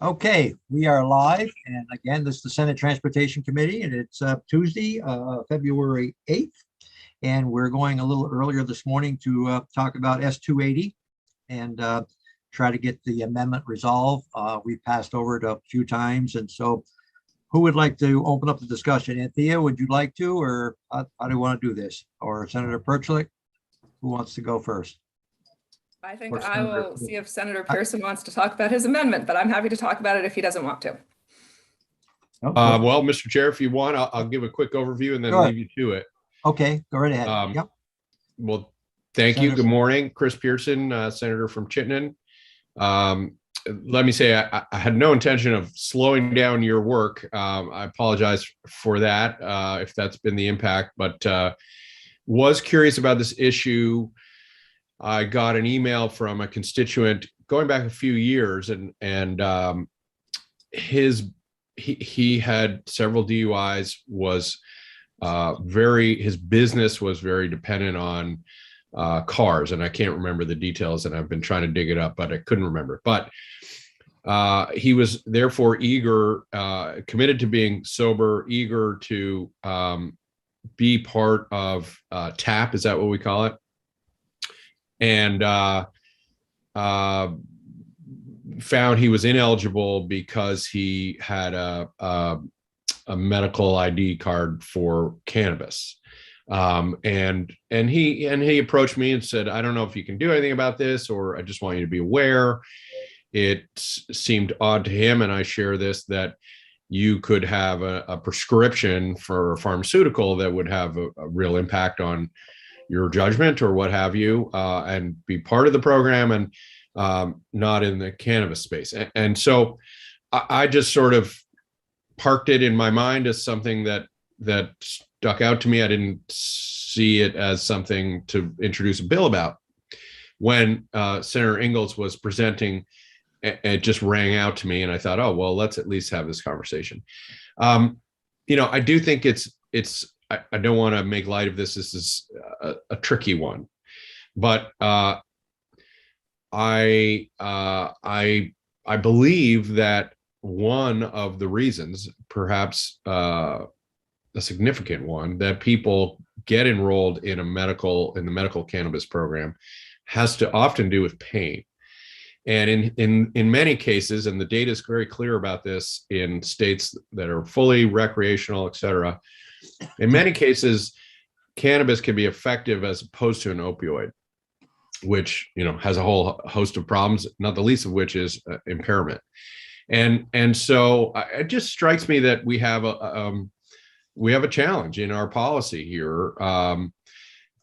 Okay, we are live, and again, this is the Senate Transportation Committee, and it's Tuesday, February 8th, and we're going a little earlier this morning to talk about S-280 and try to get the amendment resolved. We've passed over it a few times, and so who would like to open up the discussion? Anthea, would you like to, or how do you want to do this? Or Senator Perchlik, who wants to go first? I think Or I Senator- will see if Senator Pearson wants to talk about his amendment, but I'm happy to talk about it if he doesn't want to. Well, Mr. Chair, if you want, I'll give a quick overview and then Sure. leave you to it. Okay, go right ahead. Yep. Well, thank you. Senator- Good morning, Chris Pearson, Senator from Chittenden. Let me say, I had no intention of slowing down your work. I apologize for that, if that's been the impact, but was curious about this issue. I got an email from a constituent going back a few years, and he had several DUIs, was his business was very dependent on cars, and I can't remember the details, and I've been trying to dig it up, but I couldn't remember. But he was therefore eager, committed to being sober, eager to be part of TAP. Is that what we call it? And found he was ineligible because he had a medical ID card for cannabis. And he approached me and said, I don't know if you can do anything about this, or I just want you to be aware. It seemed odd to him, and I share this, that you could have a prescription for a pharmaceutical that would have a real impact on your judgment or what have you, and be part of the program, and not in the cannabis space. And so I just sort of parked it in my mind as something that stuck out to me. I didn't see it as something to introduce a bill about. When Senator Ingalls was presenting, it just rang out to me, and I thought, oh, well, let's at least have this conversation. I do think I don't want to make light of this. This is a tricky one, but I believe that one of the reasons, perhaps a significant one, that people get enrolled in the medical cannabis program has to often do with pain. And in many cases, and the data is very clear about this in states that are fully recreational, et cetera, in many cases, cannabis can be effective as opposed to an opioid, which has a whole host of problems, not the least of which is impairment. And so it just strikes me that we have a challenge in our policy here,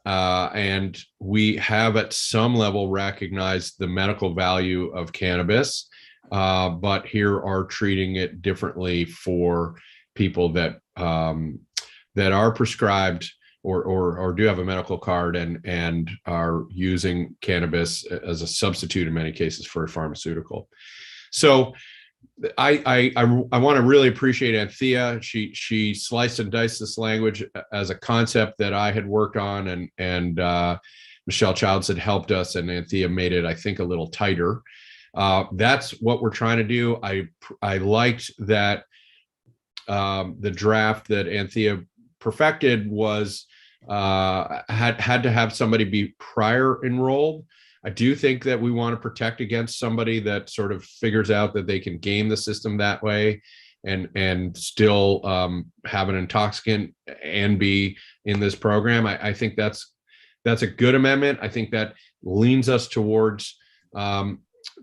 and we have at some level recognized the medical value of cannabis, but here are treating it differently for people that are prescribed or do have a medical card and are using cannabis as a substitute in many cases for a pharmaceutical. So I want to really appreciate Anthea. She sliced and diced this language as a concept that I had worked on, and Michelle Childs had helped us, and Anthea made it, I think, a little tighter. That's what we're trying to do. I liked that the draft that Anthea perfected was had to have somebody be prior enrolled. I do think that we want to protect against somebody that sort of figures out that they can game the system that way and still have an intoxicant and be in this program. I think that's a good amendment. I think that leans us towards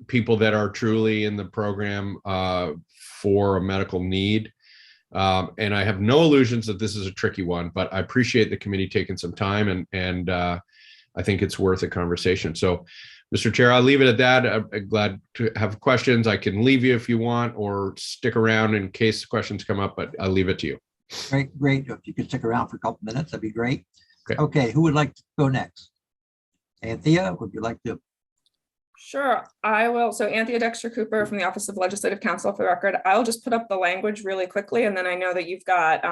people that are truly in the program for a medical need. And I have no illusions that this is a tricky one, but I appreciate the committee taking some time, and I think it's worth a conversation. So, Mr. Chair, I'll leave it at that. I'm glad to have questions. I can leave you if you want, or stick around in case questions come up, but I'll leave it to you. Great. If you could stick around for a couple minutes, that'd be great. Okay. Who would like to go next? Anthea, would you like to? Sure, I will. So Anthea Dexter Cooper from the Office of Legislative Counsel, for the record. I'll just put up the language really quickly, and then I know that you've got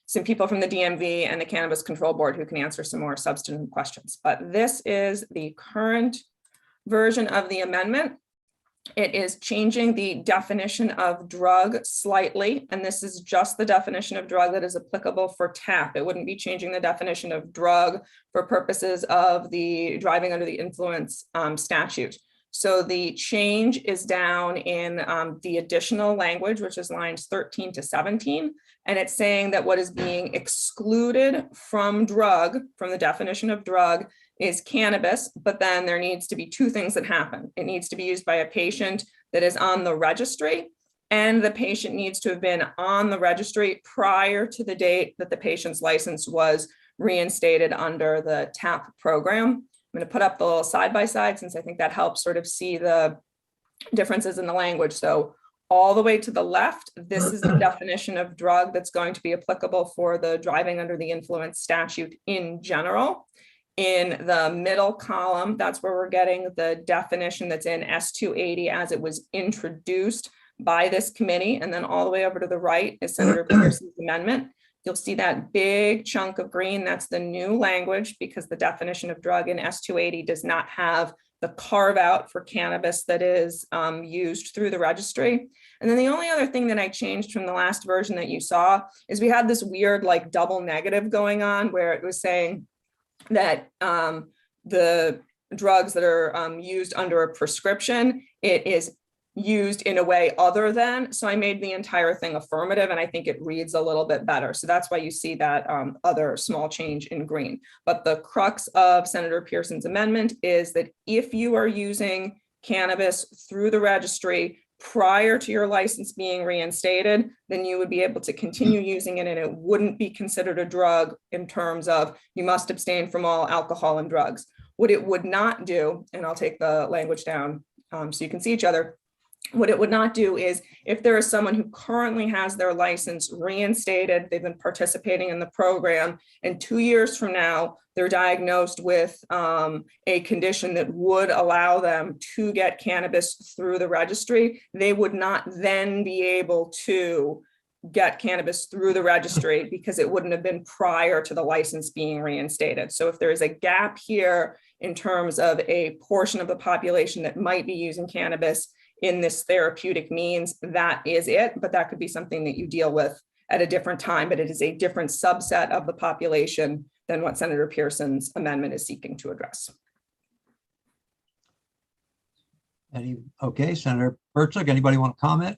some people from the DMV and the Cannabis Control Board who can answer some more substantive questions. But this is the current version of the amendment. It is changing the definition of drug slightly, and this is just the definition of drug that is applicable for TAP. It wouldn't be changing the definition of drug for purposes of the driving under the influence statute. So the change is down in the additional language, which is lines 13 to 17. And it's saying that what is being excluded from drug, from the definition of drug, is cannabis, but then there needs to be two things that happen. It needs to be used by a patient that is on the registry, and the patient needs to have been on the registry prior to the date that the patient's license was reinstated under the TAP program. I'm going to put up the little side by side since I think that helps sort of see the differences in the language. So all the way to the left, this is the definition of drug that's going to be applicable for the driving under the influence statute in general. In the middle column, that's where we're getting the definition that's in S280 as it was introduced by this committee. And then all the way over to the right is Senator Pearson's amendment. You'll see that big chunk of green. That's the new language because the definition of drug in S280 does not have the carve out for cannabis that is used through the registry. And then the only other thing that I changed from the last version that you saw is we had this weird like double negative going on where it was saying that the drugs that are used under a prescription, it is used in a way other than. So I made the entire thing affirmative, and I think it reads a little bit better. So that's why you see that other small change in green. But the crux of Senator Pearson's amendment is that if you are using cannabis through the registry prior to your license being reinstated, then you would be able to continue using it and it wouldn't be considered a drug in terms of you must abstain from all alcohol and drugs. What it would not do, and I'll take the language down so you can see each other. What it would not do is if there is someone who currently has their license reinstated, they've been participating in the program, and 2 years from now, they're diagnosed with a condition that would allow them to get cannabis through the registry, they would not then be able to get cannabis through the registry because it wouldn't have been prior to the license being reinstated. So if there is a gap here in terms of a portion of the population that might be using cannabis in this therapeutic means, that is it, but that could be something that you deal with at a different time, but it is a different subset of the population than what Senator Pearson's amendment is seeking to address. Okay, Senator Herzog, anybody want to comment?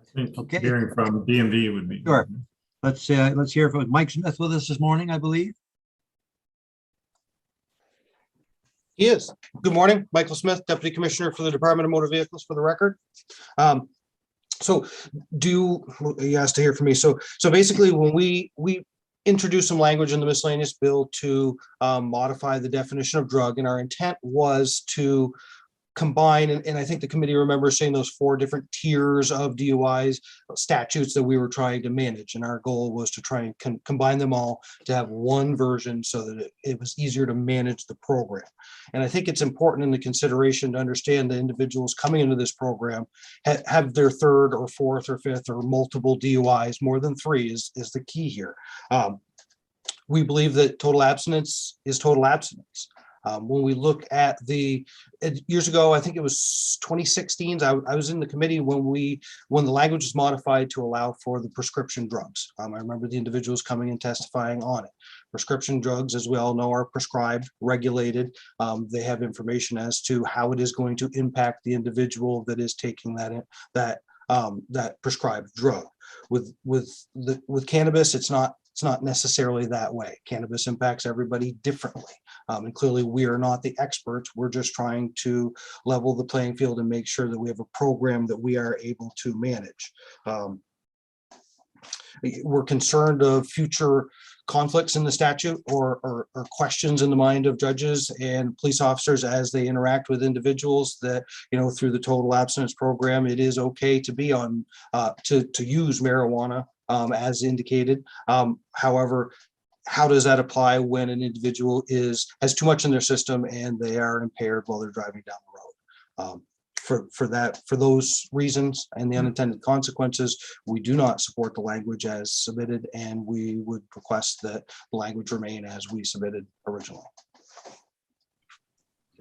I think Okay. hearing from DMV would be. Sure. Let's hear from Mike Smith with us this morning, I believe. He is. Good morning, Michael Smith, Deputy Commissioner for the Department of Motor Vehicles, for the record. So you asked to hear from me. So basically when we introduced some language in the miscellaneous bill to modify the definition of drug, and our intent was to combine, and I think the committee remembers seeing those 4 different tiers of DUIs statutes that we were trying to manage. And our goal was to try and combine them all to have one version so that it was easier to manage the program. And I think it's important in the consideration to understand that individuals coming into this program have their 3rd or 4th or 5th or multiple DUIs. More than 3 is the key here. We believe that total abstinence is total abstinence. When we look at years ago, I think it was 2016, I was in the committee when the language was modified to allow for the prescription drugs. I remember the individuals coming and testifying on it. Prescription drugs, as we all know, are prescribed, regulated. They have information as to how it is going to impact the individual that is taking that prescribed drug. With cannabis, it's not necessarily that way. Cannabis impacts everybody differently. And clearly we are not the experts. We're just trying to level the playing field and make sure that we have a program that we are able to manage. We're concerned of future conflicts in the statute or questions in the mind of judges and police officers as they interact with individuals that, through the total abstinence program, it is okay to be on, to use marijuana as indicated. However, how does that apply when an individual has too much in their system and they are impaired while they're driving down the road? For those reasons and the unintended consequences, we do not support the language as submitted, and we would request that the language remain as we submitted originally.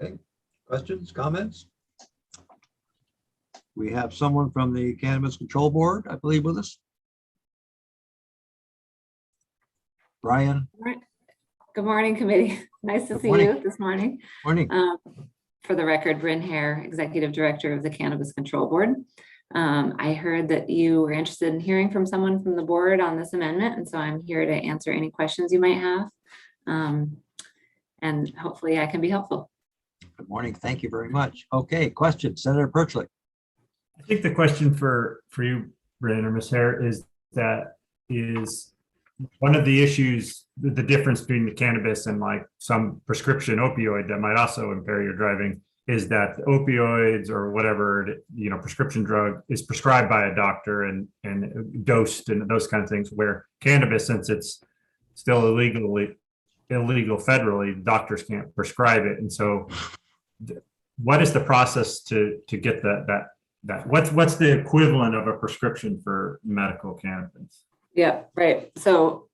Okay, questions, comments? We have someone from the Cannabis Control Board, I believe, with us. Brian, Good morning, committee. Nice to Good see morning. you this morning. morning. For the record, Bryn Hare, Executive Director of the Cannabis Control Board. I heard that you were interested in hearing from someone from the board on this amendment, and so I'm here to answer any questions you might have. And hopefully I can be helpful. Good morning. Thank you very much. Okay, question, Senator Perchley. I think the question for you, Brandon or Ms. Hare, is one of the issues, the difference between the cannabis and like some prescription opioid that might also impair your driving, is that the opioids or whatever, prescription drug is prescribed by a doctor and dosed and those kind of things, where cannabis, since it's still illegal federally, doctors can't prescribe it. And so what is the process to get that what's the equivalent of a prescription for medical cannabis? Yeah, right. So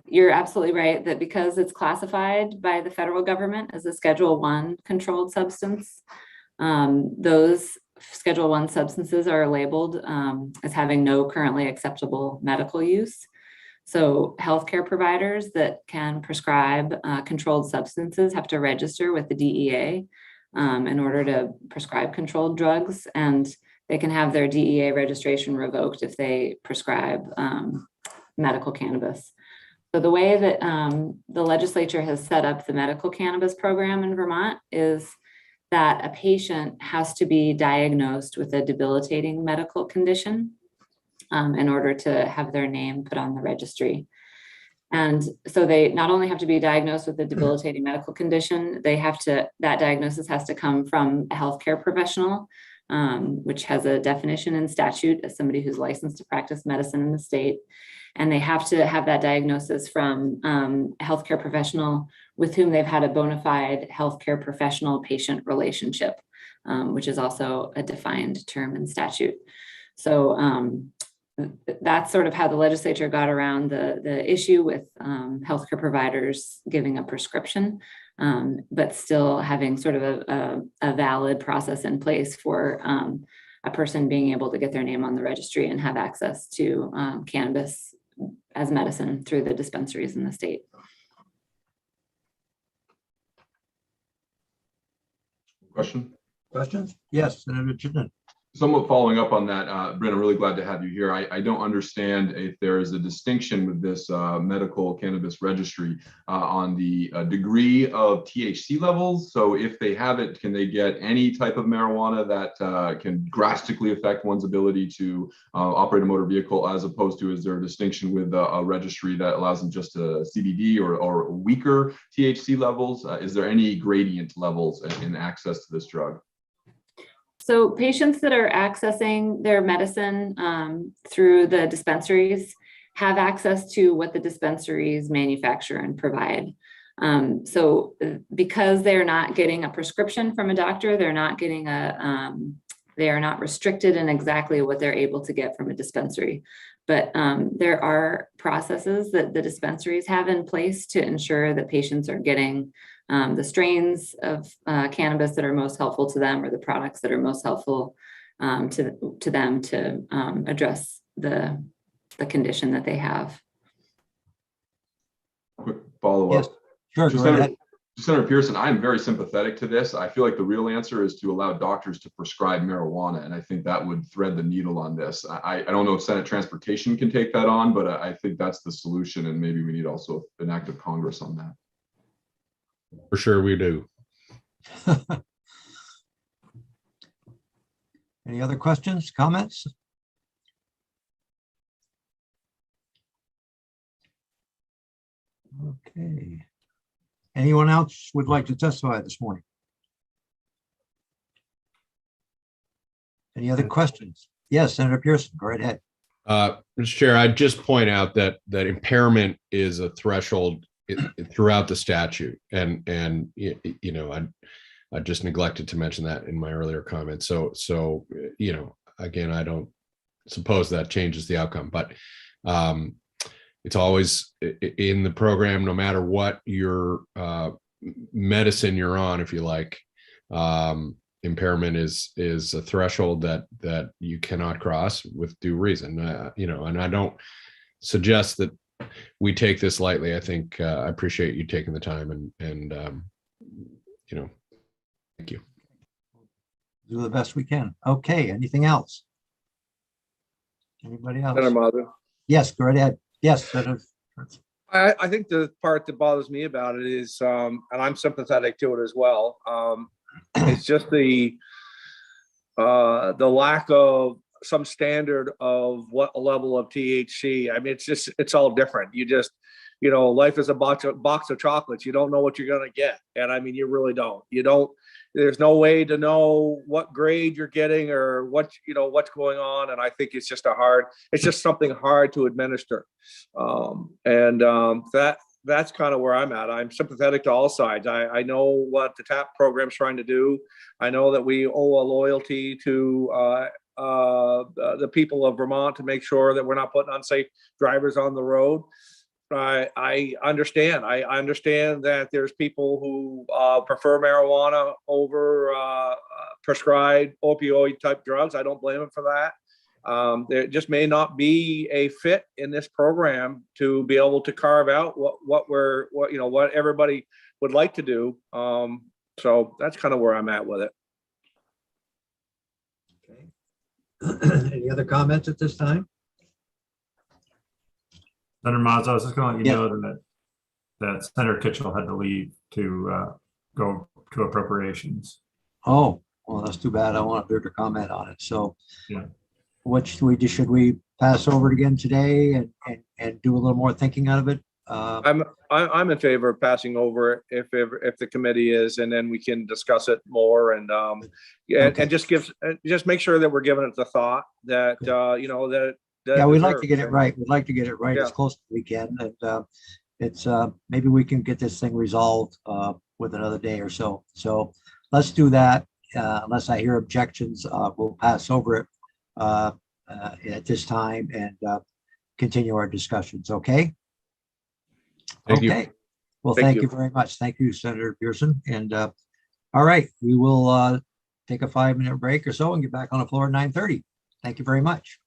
you're absolutely right that because it's classified by the federal government as a Schedule I controlled substance, those Schedule I substances are labeled as having no currently acceptable medical use. So healthcare providers that can prescribe controlled substances have to register with the DEA in order to prescribe controlled drugs, and they can have their DEA registration revoked if they prescribe medical cannabis. So the way that the legislature has set up the medical cannabis program in Vermont is that a patient has to be diagnosed with a debilitating medical condition in order to have their name put on the registry. And so they not only have to be diagnosed with a debilitating medical condition, that diagnosis has to come from a healthcare professional, which has a definition in statute as somebody who's licensed to practice medicine in the state. And they have to have that diagnosis from a healthcare professional with whom they've had a bona fide healthcare professional patient relationship, which is also a defined term in statute. So that's sort of how the legislature got around the issue with healthcare providers giving a prescription, but still having sort of a valid process in place for a person being able to get their name on the registry and have access to cannabis as medicine through the dispensaries in the state. Question? Questions? Yes, Senator Chittenden. Somewhat following up on that, Brent, I'm really glad to have you here. I don't understand if there is a distinction with this medical cannabis registry on the degree of THC levels. So if they have it, can they get any type of marijuana that can drastically affect one's ability to operate a motor vehicle, as opposed to, is there a distinction with a registry that allows them just a CBD or weaker THC levels? Is there any gradient levels in access to this drug? So patients that are accessing their medicine through the dispensaries have access to what the dispensaries manufacture and provide. So because they're not getting a prescription from a doctor, they're not getting they are not restricted in exactly what they're able to get from a dispensary. But there are processes that the dispensaries have in place to ensure that patients are getting the strains of cannabis that are most helpful to them, or the products that are most helpful to them to address the condition that they have. Quick follow-up. Yes, sure. Just Go ahead. Senator Pearson, I'm very sympathetic to this. I feel like the real answer is to allow doctors to prescribe marijuana, and I think that would thread the needle on this. I don't know if Senate Transportation can take that on, but I think that's the solution, and maybe we need also an act of Congress on that. For sure we do. Any other questions, comments? Okay. Anyone else would like to testify this morning? Any other questions? Yes, Senator Pearson, go right ahead. Mr. Chair, I'd just point out that impairment is a threshold throughout the statute, and you know, I just neglected to mention that in my earlier comments. So you know, again, I don't suppose that changes the outcome, but it's always in the program, no matter what your medicine you're on, if you like. Impairment is a threshold that you cannot cross with due reason. And I don't suggest that we take this lightly. I think I appreciate you taking the time and thank you. Do the best we can. Okay, anything else? Anybody else? Senator Mazza. Yes, go right ahead. Yes, Senator. I think the part that bothers me about it is, and I'm sympathetic to it as well. It's just the lack of some standard of what a level of THC. I mean, it's all different. Life is a box of chocolates. You don't know what you're going to get. And I mean, you really don't. There's no way to know what grade you're getting or what's going on. And I think it's just something hard to administer. That's kind of where I'm at. I'm sympathetic to all sides. I know what the TAP program's trying to do. I know that we owe a loyalty to the people of Vermont to make sure that we're not putting unsafe drivers on the road. I understand. I understand that there's people who prefer marijuana over prescribed opioid type drugs. I don't blame them for that. There just may not be a fit in this program to be able to carve out what everybody would like to do. So that's kind of where I'm at with it. Okay. Any other comments at this time? Senator Mazza, I was just going to let you Yeah. know that Senator Kitchell had to leave to go to appropriations. Oh, well, that's too bad. I wanted her to comment on it. So Yeah. what should we pass over it again today and do a little more thinking out of it? I'm in favor of passing over it if the committee is, and then we can discuss it more and Okay. and just make sure that we're giving it the thought that that. Yeah, we'd like to get it right. We'd like to get it right as Yeah. close as we can. And it's maybe we can get this thing resolved with another day or so. So let's do that. Unless I hear objections, we'll pass over it at this time and continue our discussions. Okay? Thank you. Okay. Well, Thank thank you. you very much. Thank you, Senator Pearson. And all right, we will take a 5-minute break or so and get back on the floor at 9:30. Thank you very much.